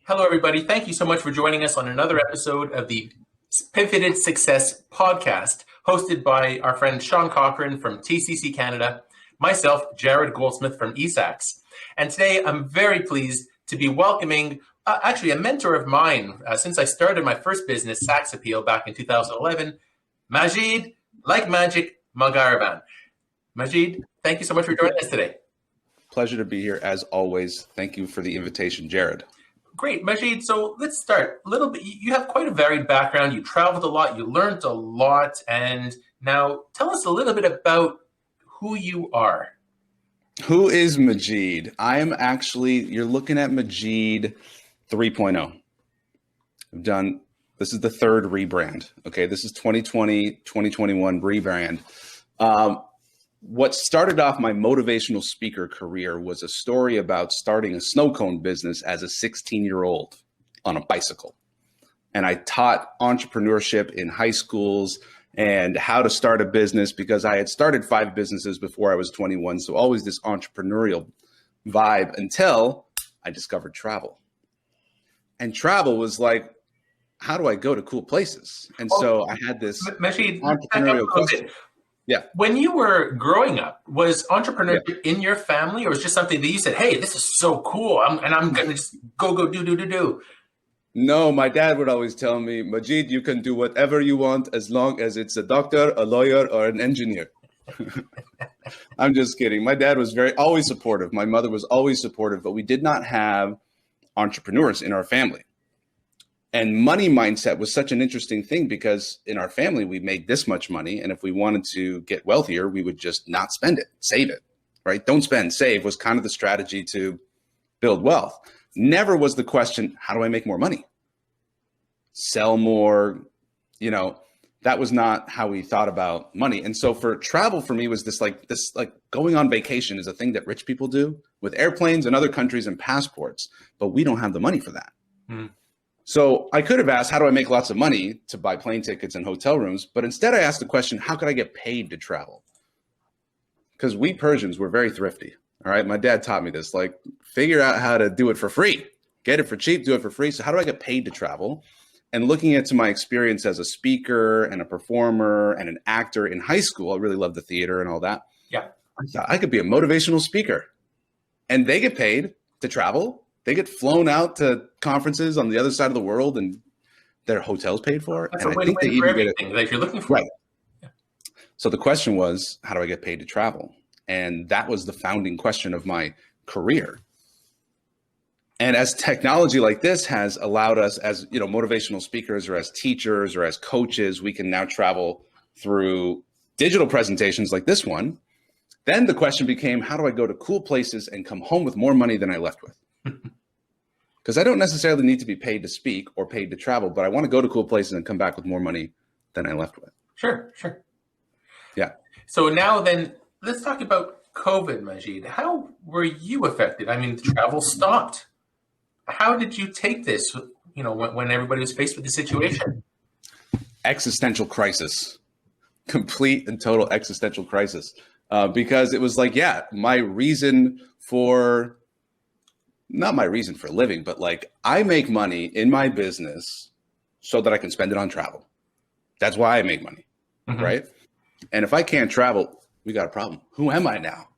Hello, everybody. Thank you so much for joining us on another episode of the Pivoted Success podcast, hosted by our friend Sean Cochran from TCC Canada, myself, Jared Goldsmith from eSAX. And today I'm very pleased to be welcoming actually a mentor of mine since I started my first business, Sax Appeal, back in 2011, Majeed, like magic, Mogharreban. Majeed, thank you so much for joining us today. Pleasure to be here as always. Thank you for the invitation, Jared. Great, Majeed. So let's start a little bit. You have quite a varied background. You traveled a lot. You learned a lot. And now tell us a little bit about who you are. Who is Majeed? I am actually, you're looking at Majeed 3.0. This is the third rebrand. Okay, this is 2020, 2021 rebrand. What started off my motivational speaker career was a story about starting a snow cone business as a 16-year-old on a bicycle. And I taught entrepreneurship in high schools and how to start a business because I had started 5 businesses before I was 21. So always this entrepreneurial vibe until I discovered travel. And travel was like, how do I go to cool places? And so I had this Majeed, entrepreneurial question. Yeah. When you were growing up, was entrepreneurship in your family, or was it just something that you said, hey, this is so cool, I'm going to just go, do? No, my dad would always tell me, Majeed, you can do whatever you want as long as it's a doctor, a lawyer, or an engineer. I'm just kidding. My dad was always supportive. My mother was always supportive, but we did not have entrepreneurs in our family. And money mindset was such an interesting thing because in our family, we made this much money. And if we wanted to get wealthier, we would just not spend it, save it, right? Don't spend, save was kind of the strategy to build wealth. Never was the question, how do I make more money? Sell more, that was not how we thought about money. And so for travel, for me was this going on vacation is a thing that rich people do with airplanes and other countries and passports, but we don't have the money for that. So I could have asked, how do I make lots of money to buy plane tickets and hotel rooms? But instead I asked the question, how could I get paid to travel? Because we Persians were very thrifty. All right. My dad taught me this, figure out how to do it for free, get it for cheap, do it for free. So how do I get paid to travel? And looking into my experience as a speaker and a performer and an actor in high school, I really loved the theater and all that. Yeah. I thought I could be a motivational speaker and they get paid to travel. They get flown out to conferences on the other side of the world and their hotels paid for. That's and a win-win for everything that you're looking for. Right. Yeah. So the question was, how do I get paid to travel? And that was the founding question of my career. And as technology like this has allowed us as, motivational speakers or as teachers or as coaches, we can now travel through digital presentations like this one. Then the question became, how do I go to cool places and come home with more money than I left with? Because I don't necessarily need to be paid to speak or paid to travel, but I want to go to cool places and come back with more money than I left with. Sure. Yeah. So now then, let's talk about COVID, Majeed. How were you affected? I mean, travel stopped. How did you take this, when everybody was faced with the situation? Existential crisis, complete and total existential crisis. Because it was not my reason for living, but I make money in my business so that I can spend it on travel. That's why I make money, right? And if I can't travel, we got a problem. Who am I now?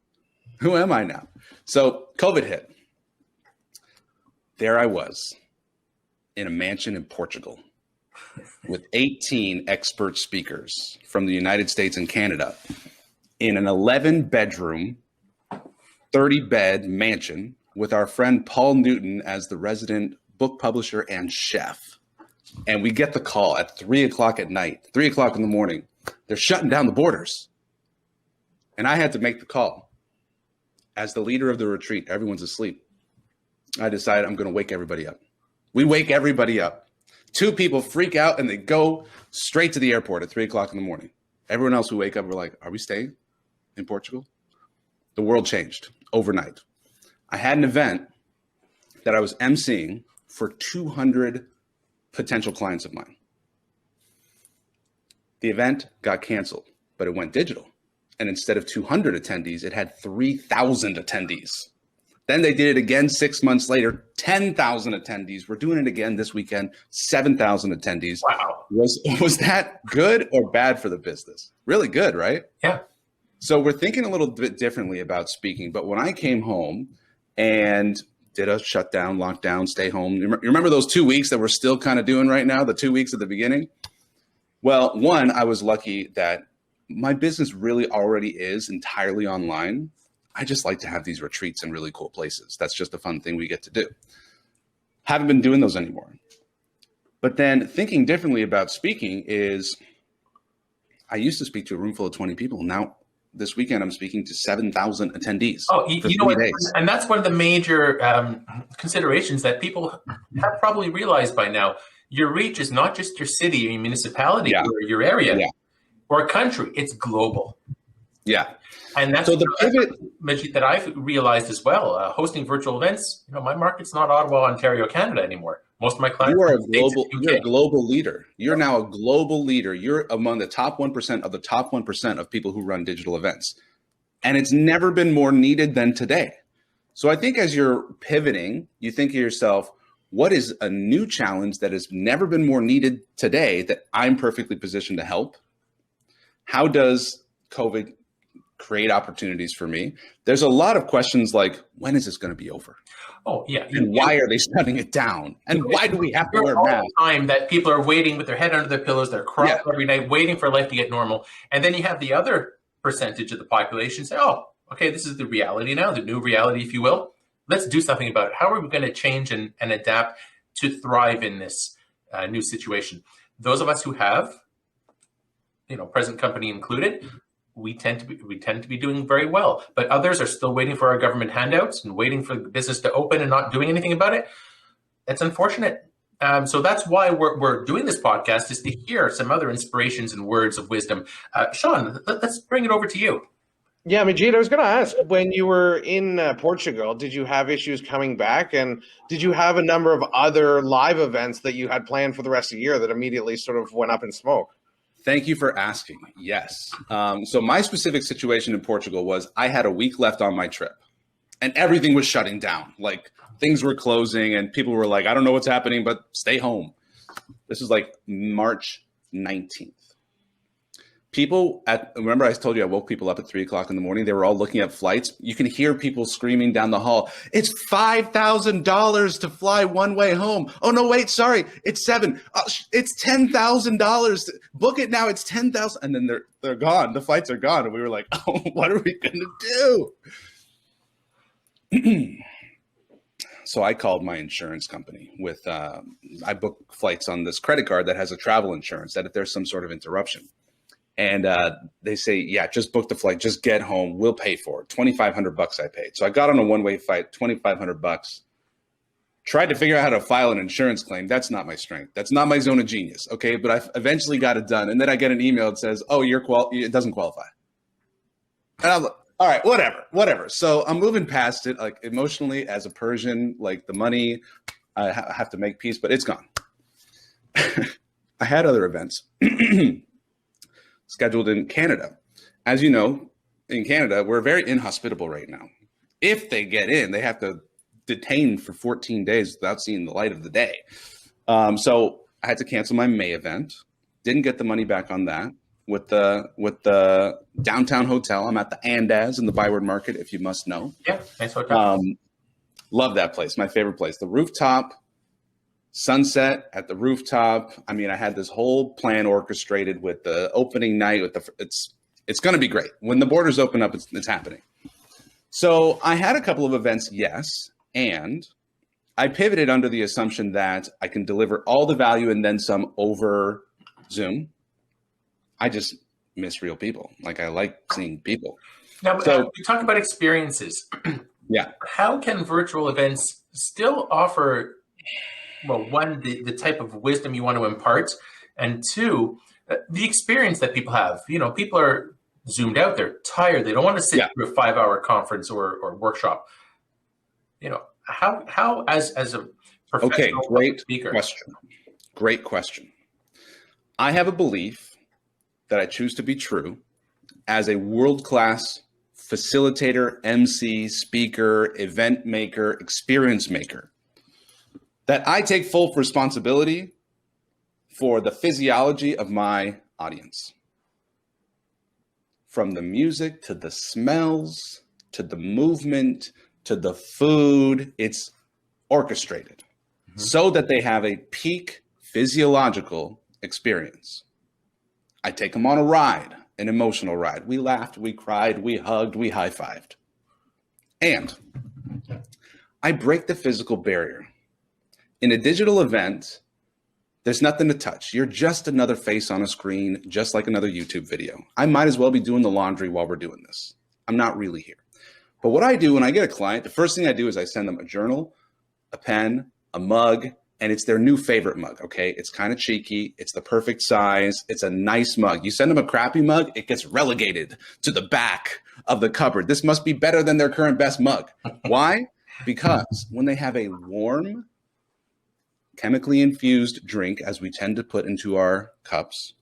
So COVID hit. There I was in a mansion in Portugal with 18 expert speakers from the United States and Canada in an 11-bedroom, 30-bed mansion with our friend Paul Newton as the resident book publisher and chef. And we get the call at 3 o'clock at night, 3 o'clock in the morning. They're shutting down the borders. And I had to make the call. As the leader of the retreat, everyone's asleep. I decided I'm going to wake everybody up. We wake everybody up. 2 people freak out and they go straight to the airport at 3 o'clock in the morning. Everyone else who wake up, we're like, are we staying in Portugal? The world changed overnight. I had an event that I was emceeing for 200 potential clients of mine. The event got canceled, but it went digital. And instead of 200 attendees, it had 3,000 attendees. Then they did it again 6 months later, 10,000 attendees. We're doing it again this weekend, 7,000 attendees. Wow. Was that good or bad for the business? Really good, right? Yeah. So we're thinking a little bit differently about speaking. But when I came home and did a shutdown, lockdown, stay home, you remember those 2 weeks that we're still kind of doing right now, the 2 weeks at the beginning? Well, one, I was lucky that my business really already is entirely online. I just like to have these retreats in really cool places. That's just a fun thing we get to do. Haven't been doing those anymore. But then thinking differently about speaking is, I used to speak to a room full of 20 people. Now, this weekend, I'm speaking to 7,000 attendees. Oh, you know what? And that's one of the major considerations that people have probably realized by now. Your reach is not just your city or your municipality or your area or a country. It's global. Yeah. And that's so the pivot, Majeed, that I've realized as well. Hosting virtual events, my market's not Ottawa, Ontario, Canada anymore. Most of my clients you're a global leader. You're now a global leader. You're among the top 1% of the top 1% of people who run digital events. And it's never been more needed than today. So I think as you're pivoting, you think to yourself, what is a new challenge that has never been more needed today that I'm perfectly positioned to help? How does COVID create opportunities for me? There's a lot of questions like, when is this going to be over? Oh, yeah. And why are they shutting it down? And why do we have to wear masks? Time that people are waiting with their head under their pillows, they're crying every night, waiting for life to get normal. And then you have the other percentage of the population say, oh, okay, this is the reality now, the new reality, if you will. Let's do something about it. How are we going to change and adapt to thrive in this new situation? Those of us who have, present company included, we tend to be doing very well. But others are still waiting for our government handouts and waiting for the business to open and not doing anything about it. That's unfortunate. So that's why we're doing this podcast, is to hear some other inspirations and words of wisdom. Sean, let's bring it over to you. Yeah, Majeed, I was going to ask, when you were in Portugal, did you have issues coming back? And did you have a number of other live events that you had planned for the rest of the year that immediately sort of went up in smoke? Thank you for asking. Yes. So my specific situation in Portugal was I had a week left on my trip and everything was shutting down. Like things were closing and people were like, I don't know what's happening, but stay home. This was like March 19th. Remember I told you I woke people up at 3:00 in the morning. They were all looking at flights. You can hear people screaming down the hall. It's $5,000 to fly one way home. Oh no, wait, sorry. It's $7,000. It's $10,000. Book it now. It's $10,000. And then they're gone. The flights are gone. And we were like, oh, what are we going to do? So I called my insurance company I booked flights on this credit card that has a travel insurance that if there's some sort of interruption. And they say, yeah, just book the flight, just get home, we'll pay for it. $2,500 I paid. So I got on a one-way flight, $2,500. Tried to figure out how to file an insurance claim. That's not my strength. That's not my zone of genius. Okay, but I eventually got it done. And then I get an email that says, oh, it doesn't qualify. And I'm like, all right, whatever. So I'm moving past it, like emotionally as a Persian, like the money, I have to make peace, but it's gone. I had other events scheduled in Canada. As you know, in Canada, we're very inhospitable right now. If they get in, they have to detain for 14 days without seeing the light of the day. So I had to cancel my May event. Didn't get the money back on that. With the downtown hotel, I'm at the Andaz in the Byward Market, if you must know. Yeah, nice hotel. Love that place, my favorite place. The rooftop, sunset at the rooftop. I mean, I had this whole plan orchestrated with the opening night. It's going to be great. When the borders open up, it's happening. So I had a couple of events, yes, and I pivoted under the assumption that I can deliver all the value and then some over Zoom. I just miss real people. Like I like seeing people. Now, we talk about experiences. Yeah. How can virtual events still offer, well, one, the type of wisdom you want to impart, and two, the experience that people have? People are zoomed out. They're tired. They don't want to sit through a 5-hour conference or workshop. How as a professional speaker? Great question. I have a belief that I choose to be true as a world-class facilitator, MC, speaker, event maker, experience maker, that I take full responsibility for the physiology of my audience. From the music to the smells, to the movement, to the food, it's orchestrated so that they have a peak physiological experience. I take them on a ride, an emotional ride. We laughed, we cried, we hugged, we high-fived. And I break the physical barrier. In a digital event, there's nothing to touch. You're just another face on a screen, just like another YouTube video. I might as well be doing the laundry while we're doing this. I'm not really here. But what I do when I get a client, the first thing I do is I send them a journal, a pen, a mug, and it's their new favorite mug, okay? It's kind of cheeky. It's the perfect size. It's a nice mug. You send them a crappy mug, it gets relegated to the back of the cupboard. This must be better than their current best mug. Why? Because when they have a warm, chemically infused drink, as we tend to put into our cups,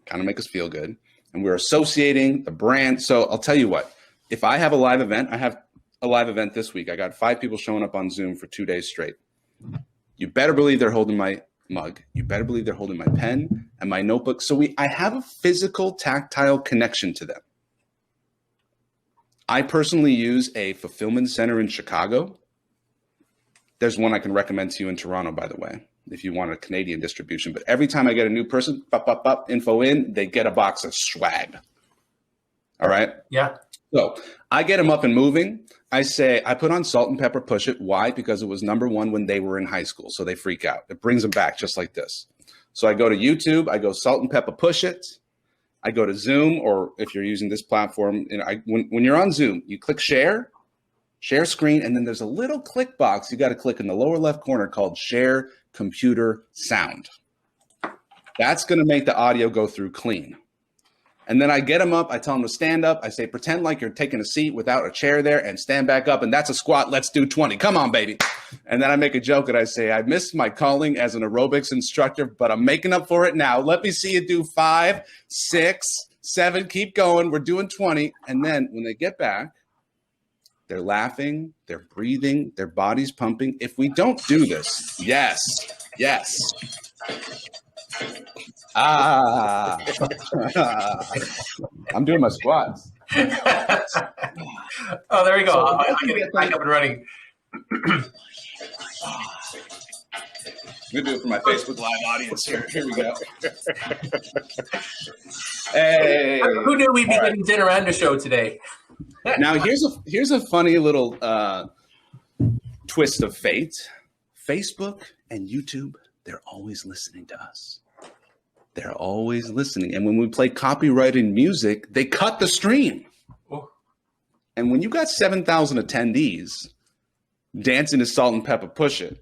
kind of make us feel good, and we're associating the brand. So I'll tell you what, if I have a live event, I have a live event this week. I got 5 people showing up on Zoom for 2 days straight. You better believe they're holding my mug. You better believe they're holding my pen and my notebook. So I have a physical, tactile connection to them. I personally use a fulfillment center in Chicago. There's one I can recommend to you in Toronto, by the way, if you want a Canadian distribution. But every time I get a new person, info in, they get a box of swag. All right? Yeah. So I get them up and moving. I put on Salt and Pepper Push It. Why? Because it was #1 when they were in high school. So they freak out. It brings them back just like this. So I go to YouTube. I go Salt and Pepper Push It. I go to Zoom, or if you're using this platform, when you're on Zoom, you click share screen, and then there's a little click box you got to click in the lower left corner called share computer sound. That's going to make the audio go through clean. And then I get them up. I tell them to stand up. I say, pretend like you're taking a seat without a chair there and stand back up. And that's a squat. Let's do 20. Come on, baby. And then I make a joke and I say, I missed my calling as an aerobics instructor, but I'm making up for it now. Let me see you do 5, 6, 7. Keep going. We're doing 20. And then when they get back, they're laughing, they're breathing, their body's pumping. If we don't do this, yes. I'm doing my squats. Oh, there we go. I get it back up and running. I'm gonna do it for my Facebook Live audience here. Here we go. Hey. Who knew we'd be getting dinner and a show today? Now here's a funny little twist of fate. Facebook and YouTube, they're always listening to us. They're always listening. And when we play copyrighted music, they cut the stream. Oh. And when you got 7,000 attendees dancing to Salt and Pepper Push It,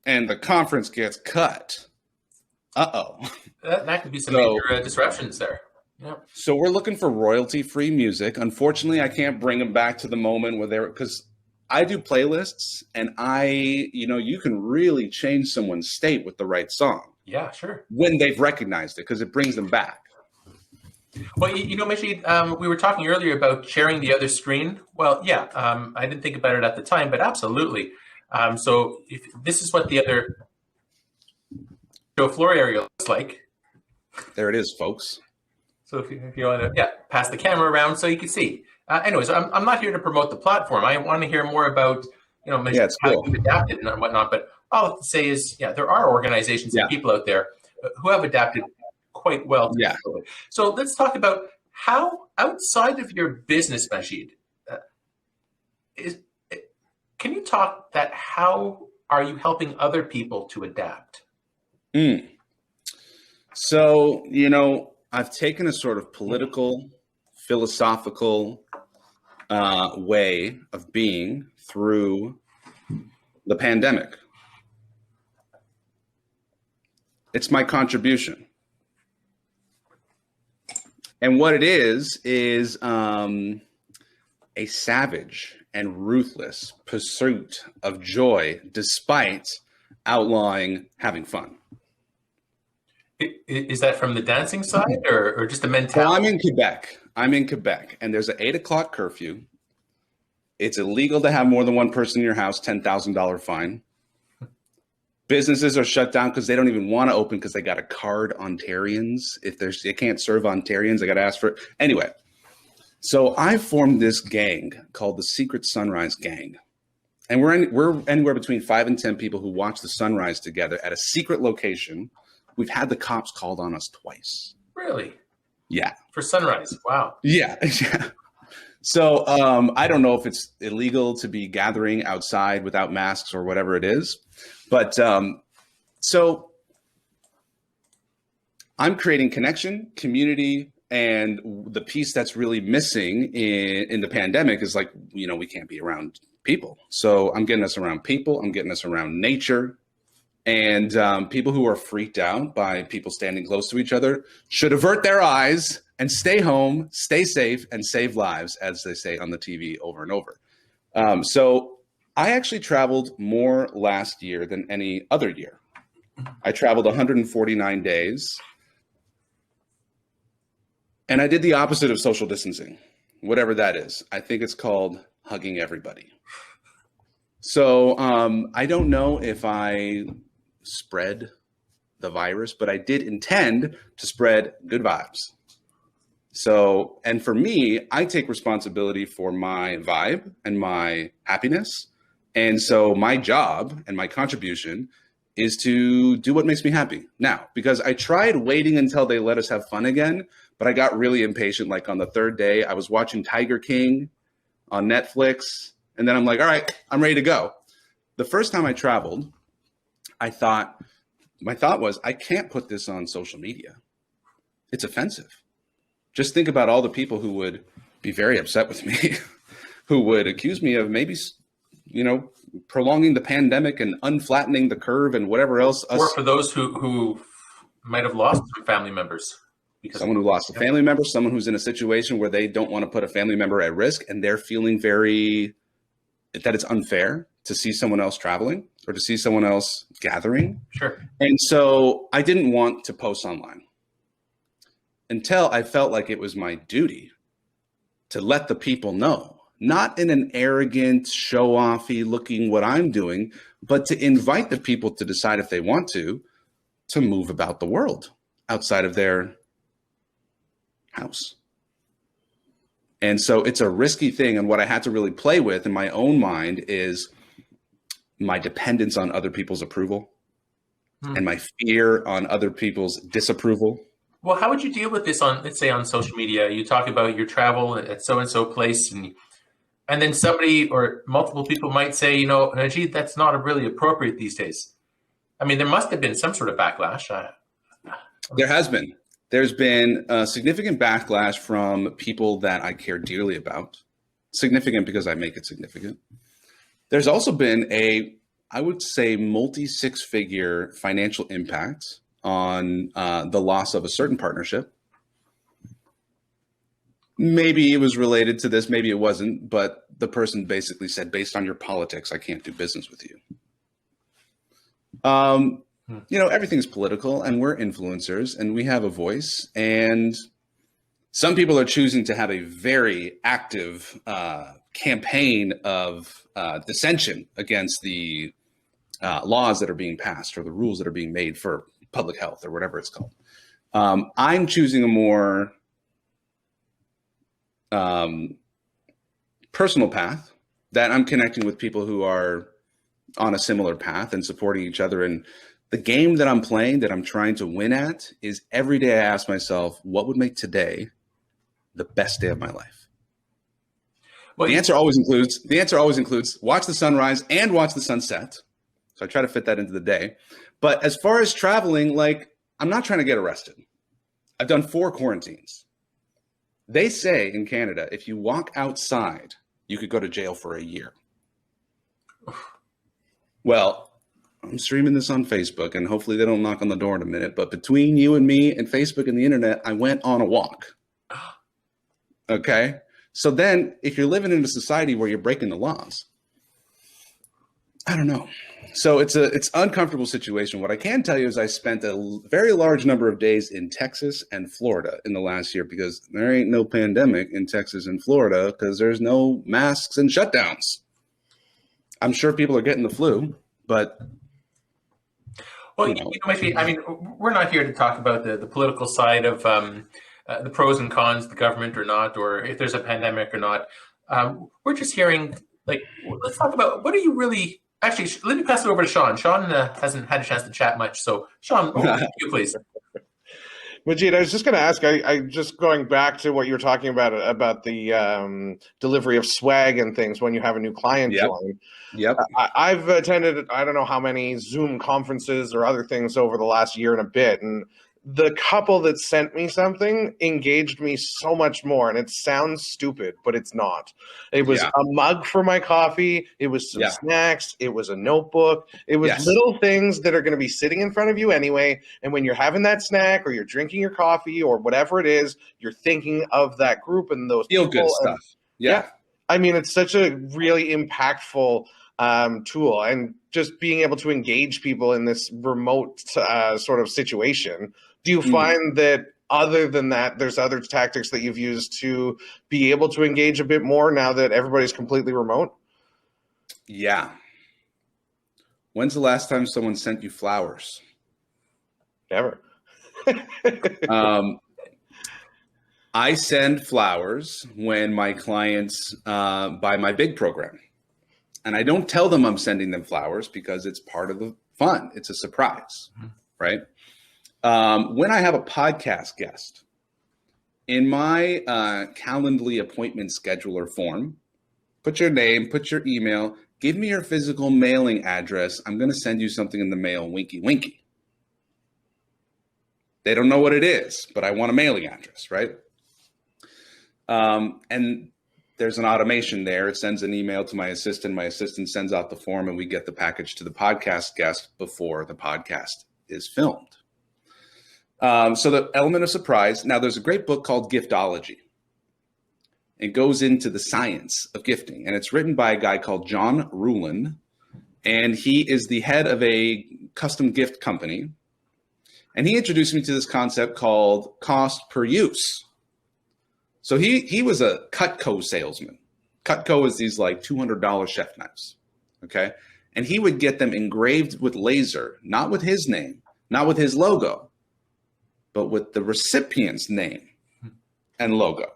and the conference gets cut, that could be some major disruptions there. Yeah. So we're looking for royalty-free music. Unfortunately, I can't bring them back to the moment where because I do playlists, and you can really change someone's state with the right song. Yeah, sure. When they've recognized it, because it brings them back. Well, Majeed, we were talking earlier about sharing the other screen. Well, yeah, I didn't think about it at the time, but absolutely. So if this is what the other show floor area looks like. There it is, folks. So if you want to, pass the camera around so you can see. Anyways, I'm not here to promote the platform. I want to hear more about, Majeed, how you've adapted and whatnot. But all I have to say is, there are organizations and people out there who have adapted quite well. Yeah. So let's talk about how, outside of your business, Majeed, can you talk that how are you helping other people to adapt? So, I've taken a sort of political, philosophical way of being through the pandemic. It's my contribution. And what it is a savage and ruthless pursuit of joy despite outlawing having fun. Is that from the dancing side or just the mentality? Well, I'm in Quebec. I'm in Quebec, and there's an 8 o'clock curfew. It's illegal to have more than one person in your house, $10,000 fine. Businesses are shut down because they don't even want to open because they got to card Ontarians. If they can't serve Ontarians, they got to ask for it. Anyway, so I formed this gang called the Secret Sunrise Gang. And we're anywhere between 5 and 10 people who watch the sunrise together at a secret location. We've had the cops called on us twice. Really? Yeah. For sunrise. Wow. Yeah. Yeah. So I don't know if it's illegal to be gathering outside without masks or whatever it is. But so I'm creating connection, community, and the piece that's really missing in the pandemic is like, we can't be around people. So I'm getting us around people. I'm getting us around nature. And people who are freaked out by people standing close to each other should avert their eyes and stay home, stay safe, and save lives, as they say on the TV over and over. So I actually traveled more last year than any other year. I traveled 149 days. And I did the opposite of social distancing, whatever that is. I think it's called hugging everybody. So I don't know if I spread the virus, but I did intend to spread good vibes. So, and for me, I take responsibility for my vibe and my happiness. And so my job and my contribution is to do what makes me happy now, because I tried waiting until they let us have fun again, but I got really impatient. Like on the third day, I was watching Tiger King on Netflix. And then I'm like, all right, I'm ready to go. The first time I traveled, my thought was, I can't put this on social media. It's offensive. Just think about all the people who would be very upset with me, who would accuse me of maybe, prolonging the pandemic and unflattening the curve and whatever else. Or for those who might have lost some family members. Because someone who lost a family member, someone who's in a situation where they don't want to put a family member at risk and they're feeling that it's unfair to see someone else traveling or to see someone else gathering. Sure. And so I didn't want to post online until I felt like it was my duty to let the people know, not in an arrogant, show-offy looking what I'm doing, but to invite the people to decide if they want to move about the world outside of their house. And so it's a risky thing. And what I had to really play with in my own mind is my dependence on other people's approval and my fear on other people's disapproval. Well, how would you deal with this let's say on social media? You talk about your travel at so-and-so place and then somebody or multiple people might say, Majeed, that's not really appropriate these days. I mean, there must have been some sort of backlash. There has been. There's been a significant backlash from people that I care dearly about. Significant because I make it significant. There's also been I would say, multi-six-figure financial impact on the loss of a certain partnership. Maybe it was related to this, maybe it wasn't, but the person basically said, based on your politics, I can't do business with you. Everything's political and we're influencers and we have a voice, and some people are choosing to have a very active campaign of dissension against the laws that are being passed or the rules that are being made for public health or whatever it's called. I'm choosing a more personal path that I'm connecting with people who are on a similar path and supporting each other. And the game that I'm playing, that I'm trying to win at, is every day I ask myself, what would make today the best day of my life? Well, the answer always includes watch the sunrise and watch the sunset. So I try to fit that into the day. But as far as traveling, I'm not trying to get arrested. I've done 4 quarantines. They say in Canada, if you walk outside, you could go to jail for a year. Well, I'm streaming this on Facebook, and hopefully they don't knock on the door in a minute. But between you and me and Facebook and the internet, I went on a walk. Okay? So then if you're living in a society where you're breaking the laws, I don't know. So it's uncomfortable situation. What I can tell you is I spent a very large number of days in Texas and Florida in the last year because there ain't no pandemic in Texas and Florida because there's no masks and shutdowns. I'm sure people are getting the flu, but well, Majeed, I mean, we're not here to talk about the political side of the pros and cons, the government or not, or if there's a pandemic or not. We're just hearing, like, let's talk about what are you really. Actually, let me pass it over to Sean. Sean hasn't had a chance to chat much. So, Sean, over to you, please. Majeed, I was just going to ask, I just going back to what you were talking about the delivery of swag and things when you have a new client join. Yep. I've attended, I don't know how many Zoom conferences or other things over the last year and a bit. And the couple that sent me something engaged me so much more. And it sounds stupid, but it's not. It was a mug for my coffee. It was some snacks. It was a notebook. It was little things that are going to be sitting in front of you anyway. And when you're having that snack or you're drinking your coffee or whatever it is, you're thinking of that group and those feel good stuff. Yeah. I mean, it's such a really impactful tool, and just being able to engage people in this remote sort of situation. Do you find that other than that, there's other tactics that you've used to be able to engage a bit more now that everybody's completely remote? Yeah. When's the last time someone sent you flowers? Never. I send flowers when my clients buy my big program. And I don't tell them I'm sending them flowers because it's part of the fun. It's a surprise, right? When I have a podcast guest, in my Calendly appointment scheduler form, put your name, put your email, give me your physical mailing address. I'm going to send you something in the mail, winky, winky. They don't know what it is, but I want a mailing address, right? And there's an automation there. It sends an email to my assistant. My assistant sends out the form and we get the package to the podcast guest before the podcast is filmed. So the element of surprise. Now, there's a great book called Giftology. It goes into the science of gifting, and it's written by a guy called John Ruhlin, and he is the head of a custom gift company. And he introduced me to this concept called cost per use. So he was a Cutco salesman. Cutco is these like $200 chef knives, okay? And he would get them engraved with laser, not with his name, not with his logo, but with the recipient's name and logo.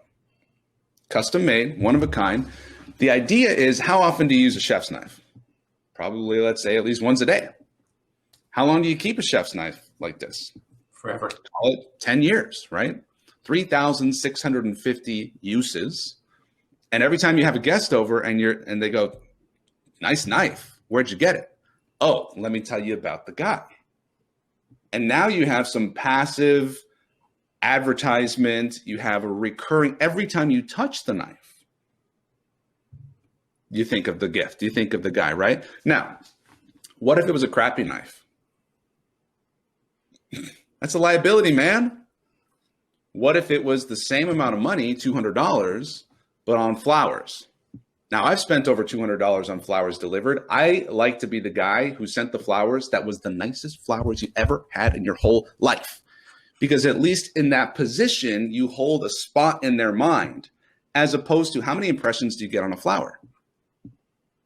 Custom made, one of a kind. The idea is, how often do you use a chef's knife? Probably, let's say, at least once a day. How long do you keep a chef's knife like this? Forever. Call it 10 years, right? 3,650 uses. And every time you have a guest over and they go, nice knife, where'd you get it? Oh, let me tell you about the guy. And now you have some passive advertisement. You have a recurring, every time you touch the knife, you think of the gift, you think of the guy, right? Now, what if it was a crappy knife? That's a liability, man. What if it was the same amount of money, $200, but on flowers? Now, I've spent over $200 on flowers delivered. I like to be the guy who sent the flowers that was the nicest flowers you ever had in your whole life. Because at least in that position, you hold a spot in their mind, as opposed to how many impressions do you get on a flower?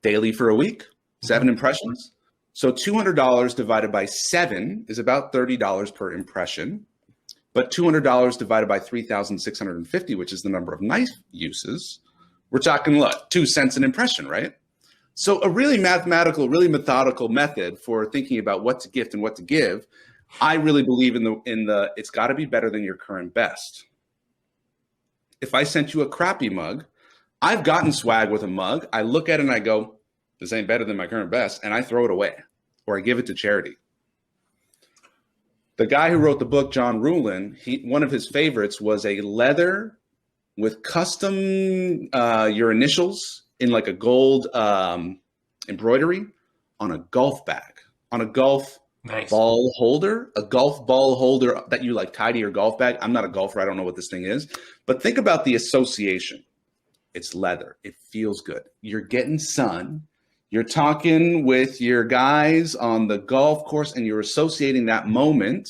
Daily for a week, 7 impressions. So $200 divided by 7 is about $30 per impression. But $200 divided by 3,650, which is the number of knife uses, we're talking what, 2 cents an impression, right? So a really mathematical, really methodical method for thinking about what to gift and what to give. I really believe in the it's got to be better than your current best. If I sent you a crappy mug, I've gotten swag with a mug. I look at it and I go, this ain't better than my current best, and I throw it away or I give it to charity. The guy who wrote the book, John Ruhlin, one of his favorites was a leather with custom your initials in like a gold embroidery on a golf bag, on a golf ball holder, a golf ball holder that you like tie to your golf bag. I'm not a golfer. I don't know what this thing is. But think about the association. It's leather. It feels good. You're getting sun. You're talking with your guys on the golf course and you're associating that moment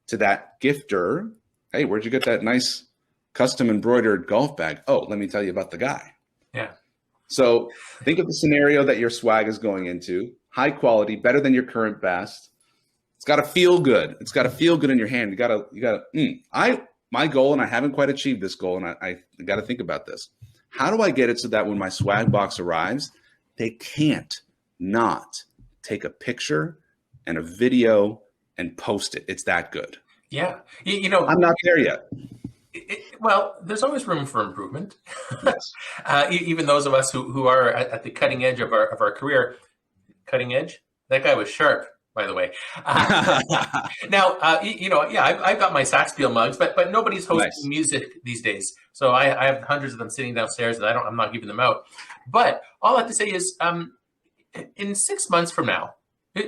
to that gifter. Hey, where'd you get that nice custom embroidered golf bag? Oh, let me tell you about the guy. Yeah. So think of the scenario that your swag is going into. High quality, better than your current best. It's got to feel good. It's got to feel good in your hand. My goal, and I haven't quite achieved this goal, and I got to think about this. How do I get it so that when my swag box arrives, they can't not take a picture and a video and post it? It's that good. Yeah. I'm not there yet. Well, there's always room for improvement. Yes. Even those of us who are at the cutting edge of our career. Cutting edge? That guy was sharp, by the way. Now, I've got my Sax Peel mugs, but nobody's hosting music these days. So I have hundreds of them sitting downstairs, and I'm not giving them out. But all I have to say is, in 6 months from now,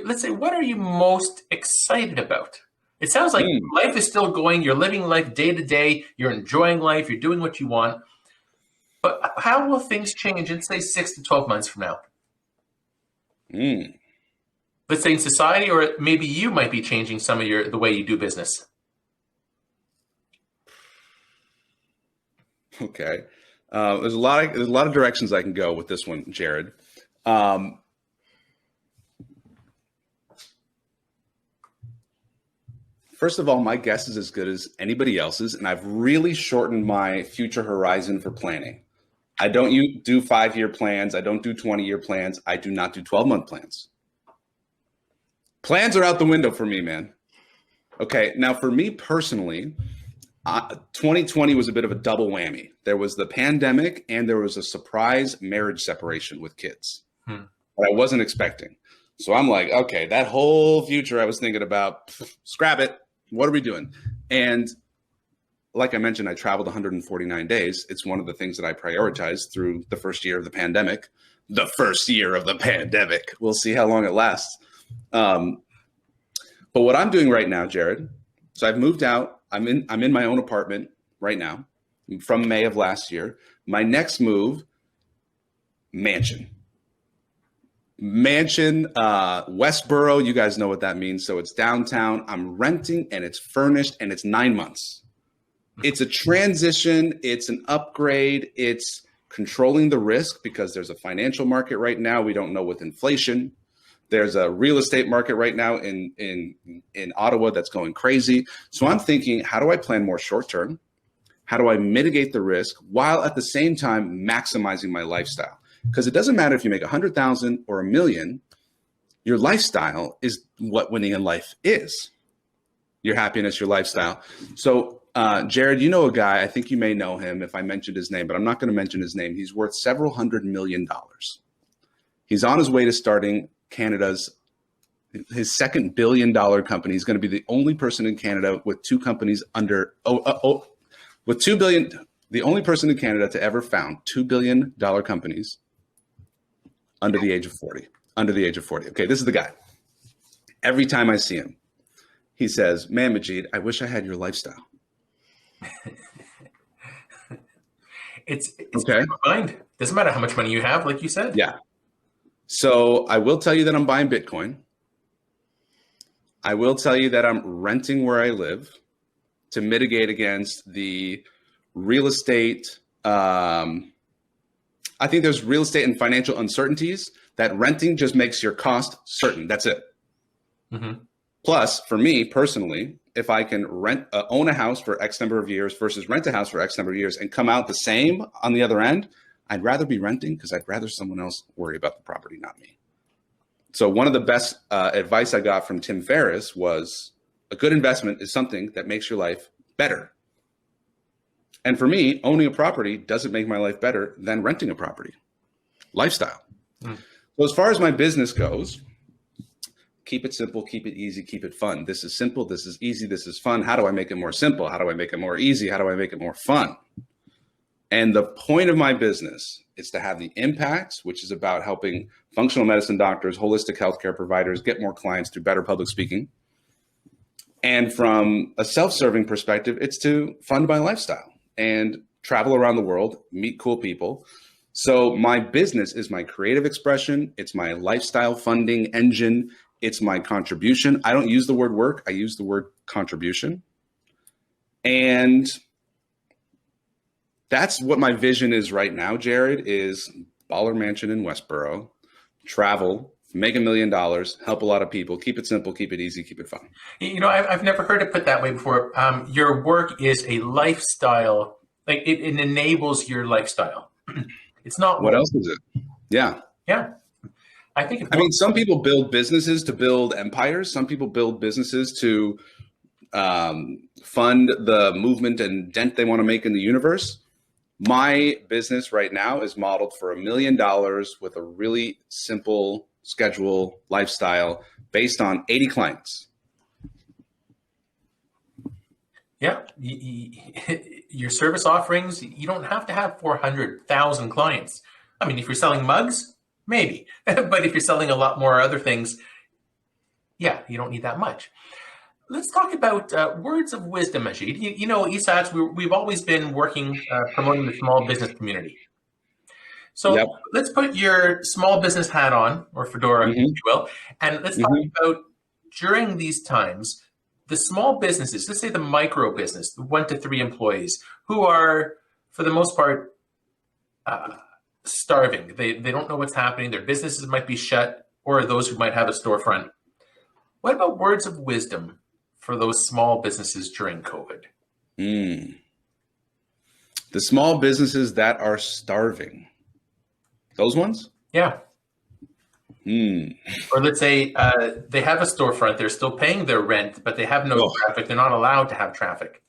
let's say, what are you most excited about? It sounds like life is still going. You're living life day to day. You're enjoying life. You're doing what you want. But how will things change in, say, 6 to 12 months from now? Let's say in society, or maybe you might be changing some of the way you do business. Okay. There's a lot of directions I can go with this one, Jared. First of all, my guess is as good as anybody else's, and I've really shortened my future horizon for planning. I don't do 5-year plans. I don't do 20-year plans. I do not do 12-month plans. Plans are out the window for me, man. Okay, now for me personally, 2020 was a bit of a double whammy. There was the pandemic and there was a surprise marriage separation with kids that I wasn't expecting. So I'm like, okay, that whole future I was thinking about, scrap it. What are we doing? And like I mentioned, I traveled 149 days. It's one of the things that I prioritized through the first year of the pandemic. The first year of the pandemic. We'll see how long it lasts. But what I'm doing right now, Jared, so I've moved out. I'm in my own apartment right now from May of last year. My next move, mansion. Westboro, you guys know what that means. So it's downtown. I'm renting and it's furnished and it's 9 months. It's a transition. It's an upgrade. It's controlling the risk because there's a financial market right now. We don't know with inflation. There's a real estate market right now in Ottawa that's going crazy. So I'm thinking, how do I plan more short term? How do I mitigate the risk while at the same time maximizing my lifestyle? Because it doesn't matter if you make 100,000 or $1 million, your lifestyle is what winning in life is. Your happiness, your lifestyle. So Jared, you know a guy, I think you may know him if I mentioned his name, but I'm not going to mention his name. He's worth several $100 million. He's on his way to starting his second $1 billion company. He's going to be the only person in Canada with two companies with $2 billion, the only person in Canada to ever found $2 billion companies under the age of 40. Okay, this is the guy. Every time I see him, he says, man, Majeed, I wish I had your lifestyle. It's okay. Mind. Doesn't matter how much money you have, like you said. Yeah. So I will tell you that I'm buying Bitcoin. I will tell you that I'm renting where I live to mitigate against the real estate. I think there's real estate and financial uncertainties that renting just makes your cost certain. That's it. Mm-hmm. Plus, for me personally, if I can own a house for X number of years versus rent a house for X number of years and come out the same on the other end, I'd rather be renting because I'd rather someone else worry about the property, not me. So one of the best advice I got from Tim Ferriss was a good investment is something that makes your life better. And for me, owning a property doesn't make my life better than renting a property. Lifestyle. So as far as my business goes, keep it simple, keep it easy, keep it fun. This is simple, this is easy, this is fun. How do I make it more simple? How do I make it more easy? How do I make it more fun? And the point of my business is to have the impact, which is about helping functional medicine doctors, holistic healthcare providers get more clients through better public speaking. And from a self-serving perspective, it's to fund my lifestyle and travel around the world, meet cool people. So my business is my creative expression. It's my lifestyle funding engine. It's my contribution. I don't use the word work. I use the word contribution. And that's what my vision is right now, Jared, is baller mansion in Westboro, travel, make $1 million, help a lot of people, keep it simple, keep it easy, keep it fun. You know, I've never heard it put that way before. Your work is a lifestyle, like it enables your lifestyle. It's not what else is it? Yeah. Yeah. I think I mean, some people build businesses to build empires. Some people build businesses to fund the movement and dent they want to make in the universe. My business right now is modeled for $1 million with a really simple schedule, lifestyle based on 80 clients. Yeah. Your service offerings, you don't have to have 400,000 clients. I mean, if you're selling mugs, maybe. But if you're selling a lot more other things, yeah, you don't need that much. Let's talk about words of wisdom, Majeed. You know, eSAX, we've always been working, promoting the small business community. So Yep. Let's put your small business hat on, or fedora, if you will, and let's talk about, during these times, the small businesses, let's say the micro business, the 1 to 3 employees, who are, for the most part, starving. They don't know what's happening. Their businesses might be shut, or those who might have a storefront. What about words of wisdom for those small businesses during COVID? The small businesses that are starving. Those ones? Yeah. Or let's say they have a storefront, they're still paying their rent, but they have no traffic. They're not allowed to have traffic.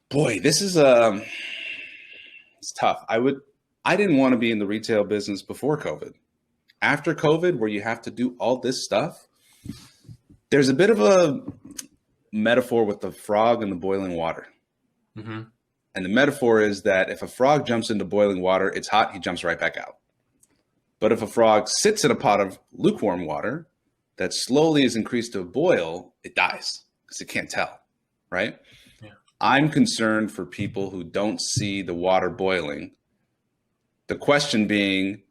Boy, this is it's tough. I didn't want to be in the retail business before COVID. After COVID, where you have to do all this stuff, there's a bit of a metaphor with the frog and the boiling water. And the metaphor is that if a frog jumps into boiling water, it's hot, he jumps right back out. But if a frog sits in a pot of lukewarm water that slowly is increased to a boil, it dies because it can't tell, right? Yeah. I'm concerned for people who don't see the water boiling. The question being,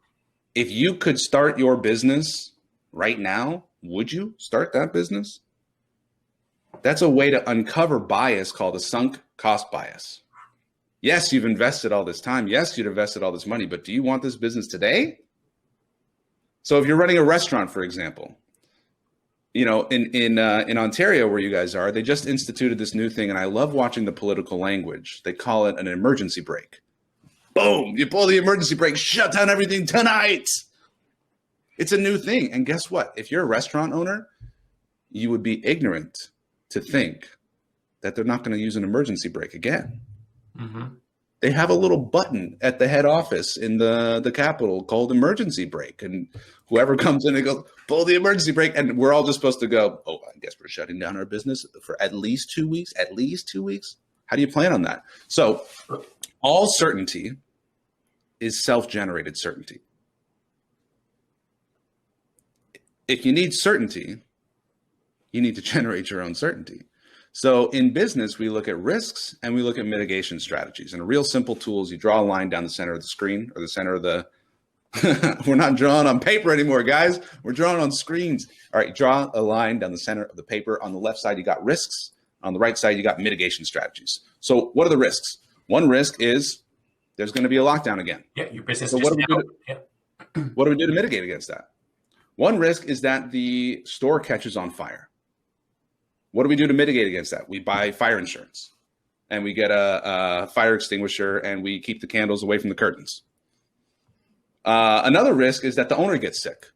if you could start your business right now, would you start that business? That's a way to uncover bias called a sunk cost bias. Yes, you've invested all this time. Yes, you've invested all this money, but do you want this business today? So if you're running a restaurant, for example, you know, in Ontario, where you guys are, they just instituted this new thing, and I love watching the political language. They call it an emergency brake. Boom, you pull the emergency brake, shut down everything tonight. It's a new thing. And guess what? If you're a restaurant owner, you would be ignorant to think that they're not going to use an emergency brake again. They have a little button at the head office in the Capitol called emergency brake. And whoever comes in and goes, pull the emergency brake. And we're all just supposed to go, oh, I guess we're shutting down our business for at least 2 weeks, at least 2 weeks. How do you plan on that? So all certainty is self-generated certainty. If you need certainty, you need to generate your own certainty. So in business, we look at risks and we look at mitigation strategies. And a real simple tool is you draw a line down the center of the screen or the center of the, we're not drawing on paper anymore, guys. We're drawing on screens. All right, draw a line down the center of the paper. On the left side, you got risks. On the right side, you got mitigation strategies. So what are the risks? One risk is there's going to be a lockdown again. Yeah, your business. So what do we do to mitigate against that? One risk is that the store catches on fire. What do we do to mitigate against that? We buy fire insurance and we get a fire extinguisher and we keep the candles away from the curtains. Another risk is that the owner gets sick.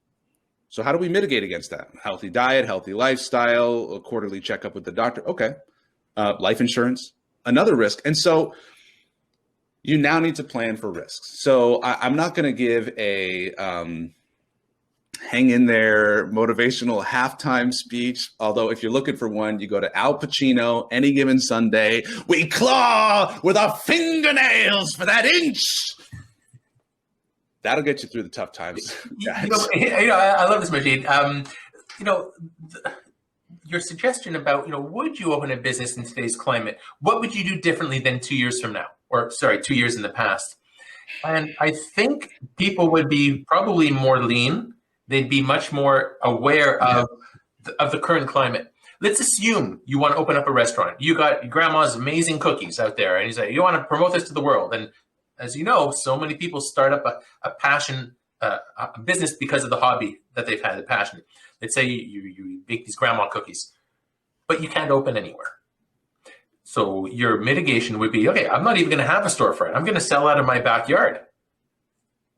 So how do we mitigate against that? Healthy diet, healthy lifestyle, a quarterly checkup with the doctor. Okay. Life insurance, another risk. And so you now need to plan for risks. So I'm not going to give a hang in there motivational halftime speech. Although if you're looking for one, you go to Al Pacino, Any Given Sunday. We claw with our fingernails for that inch. That'll get you through the tough times. I love this, Majeed. Your suggestion about, would you open a business in today's climate? What would you do differently than 2 years from now? Or sorry, 2 years in the past? And I think people would be probably more lean. They'd be much more aware of the current climate. Let's assume you want to open up a restaurant. You got your grandma's amazing cookies out there, and you say you want to promote this to the world. And as you know, so many people start up a passion, a business because of the hobby that they've had, the passion. Let's say you bake these grandma cookies, but you can't open anywhere. So your mitigation would be, okay, I'm not even going to have a storefront. I'm going to sell out of my backyard.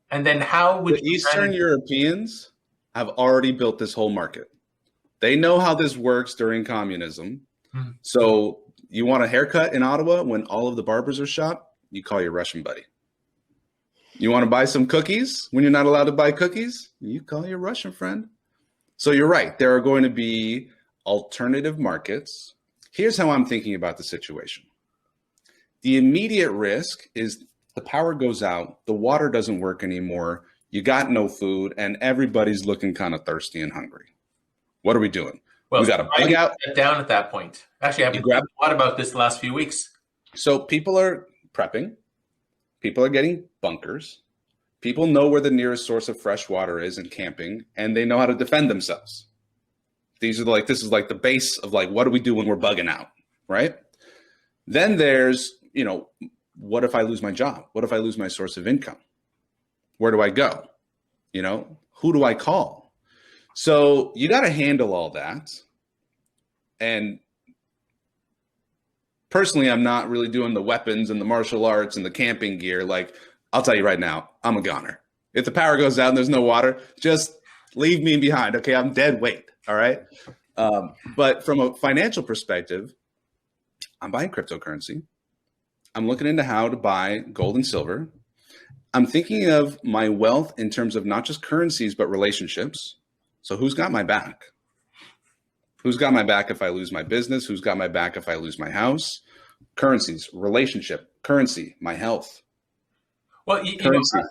And then how would the Eastern Europeans have already built this whole market? They know how this works during communism. Hmm. So you want a haircut in Ottawa when all of the barbers are shot? You call your Russian buddy. You want to buy some cookies when you're not allowed to buy cookies? You call your Russian friend. So you're right. There are going to be alternative markets. Here's how I'm thinking about the situation. The immediate risk is the power goes out, the water doesn't work anymore, you got no food, and everybody's looking kind of thirsty and hungry. What are we doing? Well, we got to bug out. Down at that point. Actually, I've been thinking a lot about this the last few weeks. So people are prepping. People are getting bunkers. People know where the nearest source of fresh water is and camping, and they know how to defend themselves. This is like the base of like, what do we do when we're bugging out, right? Then there's, what if I lose my job? What if I lose my source of income? Where do I go? Who do I call? So you got to handle all that. And personally, I'm not really doing the weapons and the martial arts and the camping gear. Like, I'll tell you right now, I'm a goner. If the power goes out and there's no water, just leave me behind. Okay, I'm dead weight. All right. But from a financial perspective, I'm buying cryptocurrency. I'm looking into how to buy gold and silver. I'm thinking of my wealth in terms of not just currencies, but relationships. So who's got my back? Who's got my back if I lose my business? Who's got my back if I lose my house? Currencies, relationship, currency, my health. Well,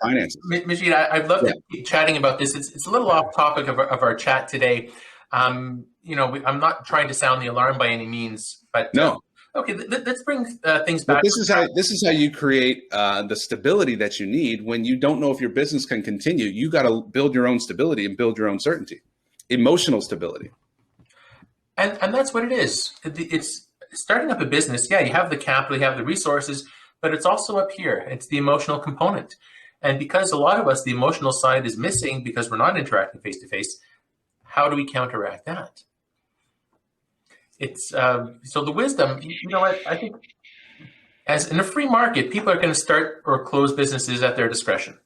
finances. Majeed, I'd love to keep chatting about this. It's a little off topic of our chat today. I'm not trying to sound the alarm by any means, but no. Okay, let's bring things back. But this is how you create the stability that you need when you don't know if your business can continue. You got to build your own stability and build your own certainty, emotional stability. And that's what it is. It's starting up a business. Yeah, you have the capital, you have the resources, but it's also up here. It's the emotional component. And because a lot of us, the emotional side is missing because we're not interacting face to face, how do we counteract that? It's so the wisdom, I think as in a free market, people are going to start or close businesses at their discretion.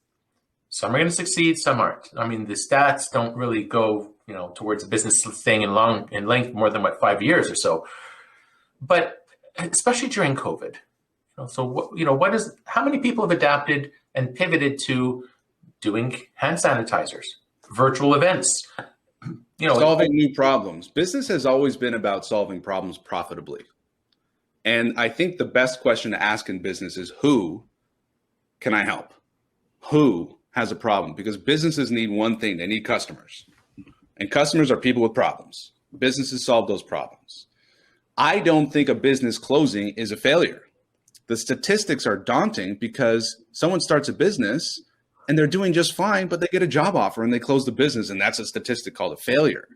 Some are going to succeed, some aren't. I mean, the stats don't really go, towards a business staying in length more than 5 years or so. But especially during COVID, how many people have adapted and pivoted to doing hand sanitizers, virtual events? Solving new problems. Business has always been about solving problems profitably. And I think the best question to ask in business is, who can I help? Who has a problem? Because businesses need one thing. They need customers. And customers are people with problems. Businesses solve those problems. I don't think a business closing is a failure. The statistics are daunting because someone starts a business and they're doing just fine, but they get a job offer and they close the business, and that's a statistic called a failure.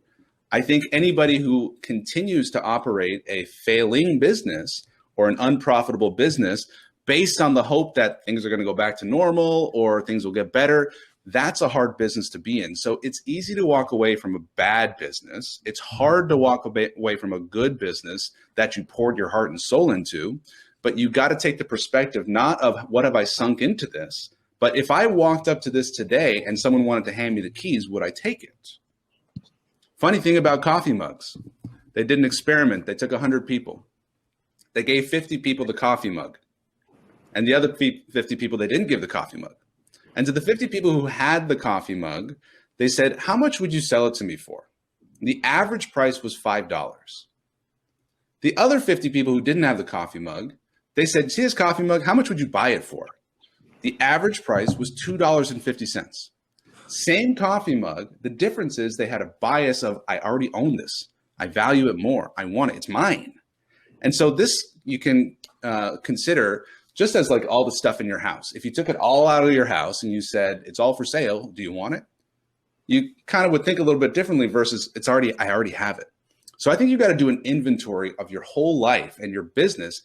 I think anybody who continues to operate a failing business or an unprofitable business based on the hope that things are going to go back to normal or things will get better, that's a hard business to be in. So it's easy to walk away from a bad business. It's hard to walk away from a good business that you poured your heart and soul into, but you got to take the perspective not of what have I sunk into this, but if I walked up to this today and someone wanted to hand me the keys, would I take it? Funny thing about coffee mugs, they did an experiment. They took 100 people. They gave 50 people the coffee mug. And the other 50 people, they didn't give the coffee mug. And to the 50 people who had the coffee mug, they said, how much would you sell it to me for? The average price was $5. The other 50 people who didn't have the coffee mug, they said, see this coffee mug, how much would you buy it for? The average price was $2.50. Same coffee mug. The difference is they had a bias of, I already own this. I value it more. I want it. It's mine. And so this you can consider just as like all the stuff in your house. If you took it all out of your house and you said, it's all for sale, do you want it? You kind of would think a little bit differently versus I already have it. So I think you got to do an inventory of your whole life and your business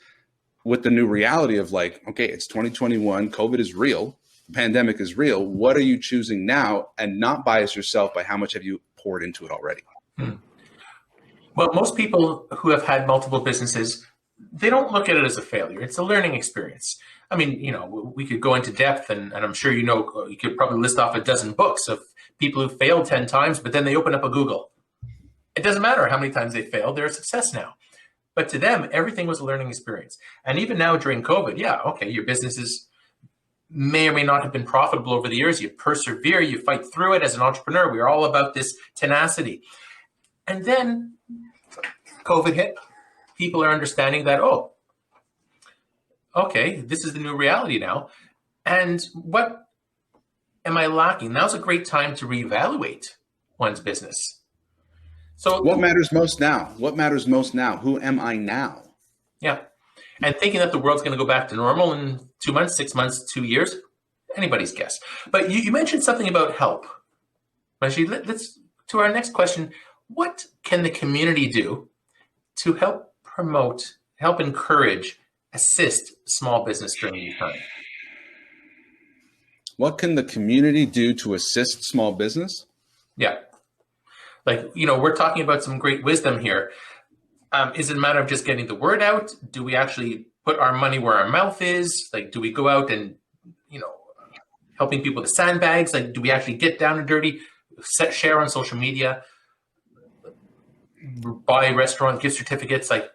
with the new reality of like, okay, it's 2021, COVID is real, the pandemic is real. What are you choosing now? And not bias yourself by how much have you poured into it already. Well, most people who have had multiple businesses, they don't look at it as a failure. It's a learning experience. I mean, we could go into depth, and I'm sure you could probably list off a dozen books of people who failed 10 times, but then they open up a Google. It doesn't matter how many times they failed, they're a success now. But to them, everything was a learning experience. And even now during COVID, yeah, okay, your businesses may or may not have been profitable over the years. You persevere, you fight through it as an entrepreneur. We're all about this tenacity. And then COVID hit. People are understanding that, oh, okay, this is the new reality now. And what am I lacking? Now's a great time to reevaluate one's business. So what matters most now? What matters most now? Who am I now? Yeah. And thinking that the world's going to go back to normal in 2 months, 6 months, 2 years, anybody's guess. But you mentioned something about help. Majeed, let's to our next question. What can the community do to help promote, help encourage, assist small business during these times? What can the community do to assist small business? Yeah. Like, we're talking about some great wisdom here. Is it a matter of just getting the word out? Do we actually put our money where our mouth is? Like, do we go out and, helping people with sandbags? Like, do we actually get down and dirty, share on social media, buy restaurant gift certificates? Like,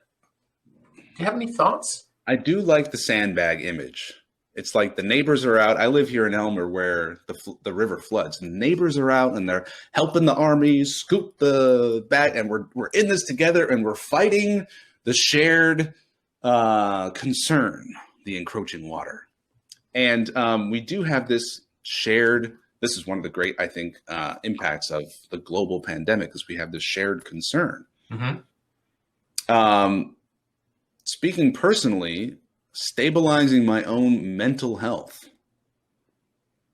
do you have any thoughts? I do like the sandbag image. It's like the neighbors are out. I live here in Elmer where the river floods. And the neighbors are out and they're helping the army scoop the bag. And we're in this together and we're fighting the shared concern, the encroaching water. And we do have this shared, this is one of the great, I think, impacts of the global pandemic is we have this shared concern. Mm-hmm. Speaking personally, stabilizing my own mental health,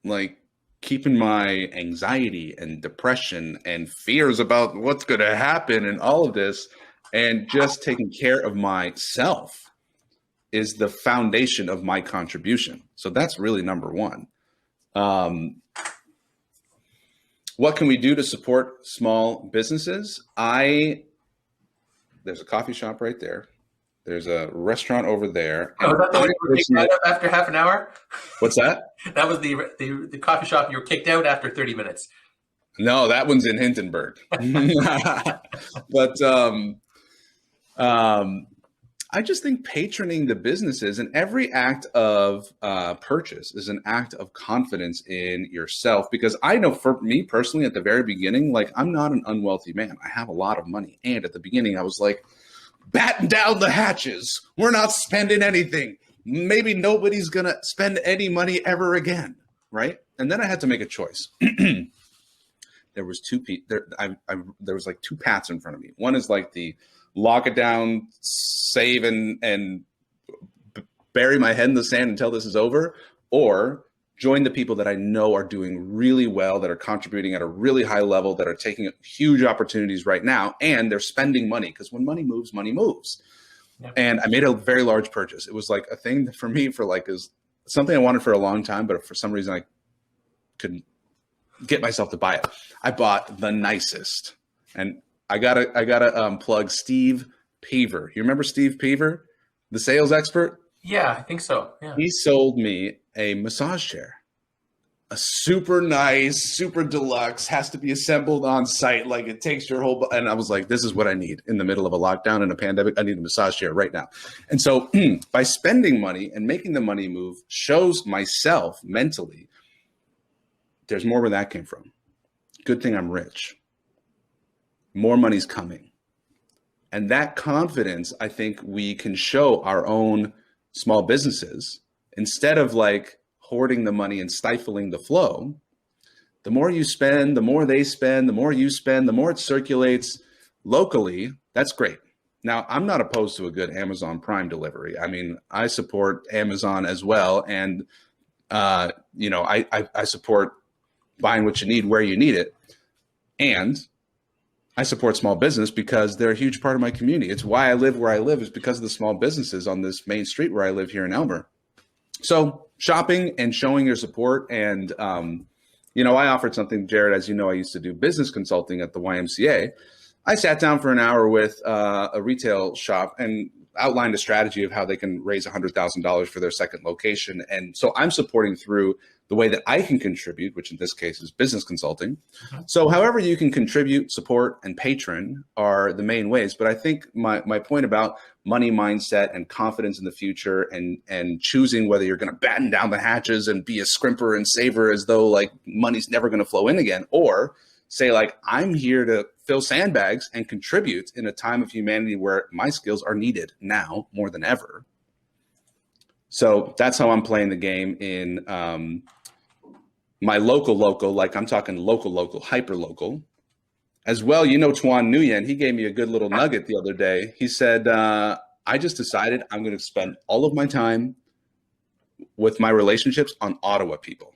like keeping my anxiety and depression and fears about what's going to happen and all of this, and just taking care of myself is the foundation of my contribution. So that's really number one. What can we do to support small businesses? There's a coffee shop right there. There's a restaurant over there. Oh, is that the one you were kicked out of after half an hour? What's that? That was the coffee shop you were kicked out after 30 minutes. No, that one's in Hindenburg. But I just think patroning the businesses and every act of purchase is an act of confidence in yourself. Because I know for me personally, at the very beginning, like I'm not an unwealthy man. I have a lot of money. And at the beginning, I was like, batten down the hatches. We're not spending anything. Maybe nobody's going to spend any money ever again, right? And then I had to make a choice. There was there was like two paths in front of me. One is like the lock it down, save and bury my head in the sand until this is over, or join the people that I know are doing really well, that are contributing at a really high level, that are taking huge opportunities right now, and they're spending money, because when money moves, money moves. Yeah. And I made a very large purchase. It was like a thing for me for like is something I wanted for a long time, but for some reason I couldn't get myself to buy it. I bought the nicest, and I gotta plug Steve Peaver. You remember Steve Peaver, the sales expert? Yeah, I think so. Yeah. He sold me a massage chair, a super nice, super deluxe, has to be assembled on site. Like it takes your whole, and I was like, this is what I need in the middle of a lockdown and a pandemic. I need a massage chair right now. And so by spending money and making the money move shows myself mentally, there's more where that came from. Good thing I'm rich. More money's coming. And that confidence, I think we can show our own small businesses instead of like hoarding the money and stifling the flow. The more you spend, the more they spend, the more you spend, the more it circulates locally. That's great. Now, I'm not opposed to a good Amazon Prime delivery. I mean, I support Amazon as well. And, I support buying what you need where you need it. And I support small business because they're a huge part of my community. It's why I live where I live, is because of the small businesses on this main street where I live here in Elmer. So shopping and showing your support. And, I offered something, Jared, as you know, I used to do business consulting at the YMCA. I sat down for an hour with a retail shop and outlined a strategy of how they can raise $100,000 for their second location. And so I'm supporting through the way that I can contribute, which in this case is business consulting. So however you can contribute, support, and patron are the main ways. But I think my point about money mindset and confidence in the future and choosing whether you're going to batten down the hatches and be a scrimper and saver as though like money's never going to flow in again, or say like, I'm here to fill sandbags and contribute in a time of humanity where my skills are needed now more than ever. So that's how I'm playing the game in my local, like I'm talking local, hyper local. As well, Tuan Nguyen, he gave me a good little nugget the other day. He said, I just decided I'm going to spend all of my time with my relationships on Ottawa people.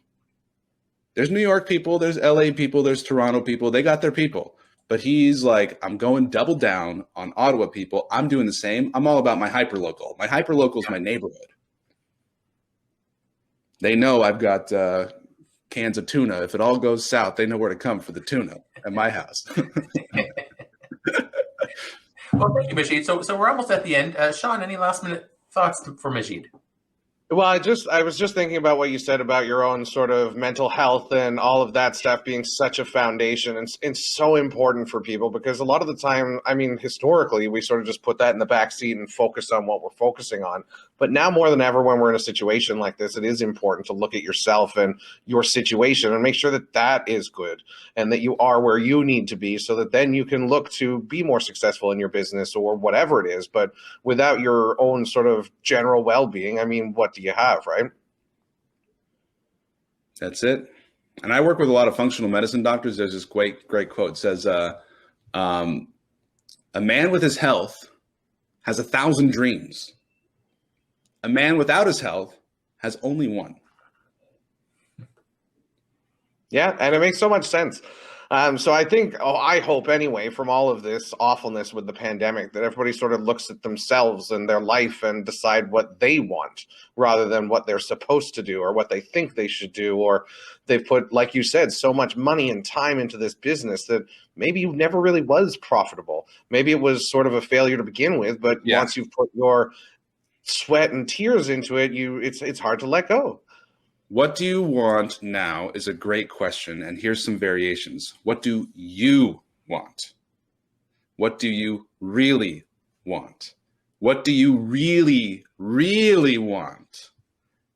There's New York people, there's LA people, there's Toronto people. They got their people. But he's like, I'm going double down on Ottawa people. I'm doing the same. I'm all about my hyperlocal. My hyperlocal is my neighborhood. They know I've got cans of tuna. If it all goes south, they know where to come for the tuna at my house. Well, thank you, Majeed. So we're almost at the end. Sean, any last minute thoughts for Majeed? Well, I was just thinking about what you said about your own sort of mental health and all of that stuff being such a foundation and so important for people, because a lot of the time, I mean, historically, we sort of just put that in the back seat and focus on what we're focusing on. But now more than ever, when we're in a situation like this, it is important to look at yourself and your situation and make sure that that is good and that you are where you need to be, so that then you can look to be more successful in your business or whatever it is. But without your own sort of general well-being, I mean, what do you have, right? That's it. And I work with a lot of functional medicine doctors. There's this great quote. It says, a man with his health has 1,000 dreams. A man without his health has only one. Yeah, and it makes so much sense. So I think, I hope anyway, from all of this awfulness with the pandemic, that everybody sort of looks at themselves and their life and decide what they want rather than what they're supposed to do or what they think they should do. Or they've put, like you said, so much money and time into this business that maybe you never really was profitable. Maybe it was sort of a failure to begin with, but once you've put your sweat and tears into it, it's hard to let go. What do you want now is a great question. And here's some variations. What do you want? What do you really want? What do you really, really want?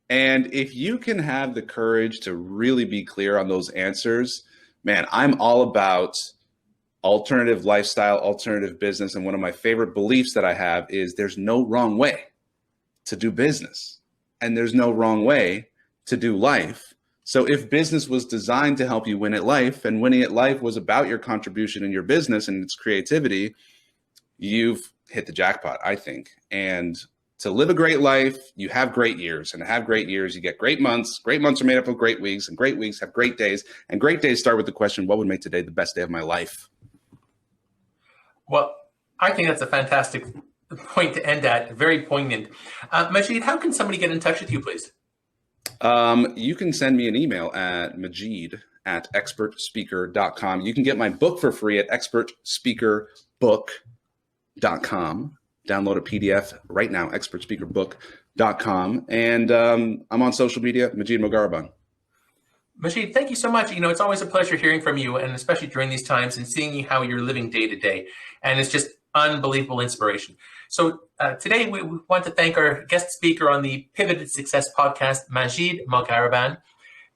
And if you can have the courage to really be clear on those answers, man, I'm all about alternative lifestyle, alternative business. And one of my favorite beliefs that I have is there's no wrong way to do business, and there's no wrong way to do life. So if business was designed to help you win at life, and winning at life was about your contribution in your business and its creativity, you've hit the jackpot, I think. And to live a great life, you have great years, and to have great years, you get great months. Great months are made up of great weeks, and great weeks have great days. And great days start with the question, what would make today the best day of my life? Well, I think that's a fantastic point to end at. Very poignant. Majeed, how can somebody get in touch with you, please? You can send me an email at Majeed@expertspeaker.com. You can get my book for free at expertspeakerbook.com. Download a PDF right now, expertspeakerbook.com. And I'm on social media, Majeed Mogharreban. Majeed, thank you so much. It's always a pleasure hearing from you, and especially during these times and seeing how you're living day to day. And it's just unbelievable inspiration. So today we want to thank our guest speaker on the Pivoted Success podcast, Majeed Mogharreban.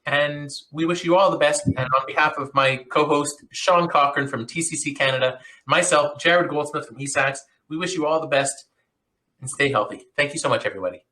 And we wish you all the best. And on behalf of my co-host, Sean Cochran from TCC Canada, myself, Jared Goldsmith from eSAX, we wish you all the best and stay healthy. Thank you so much, everybody.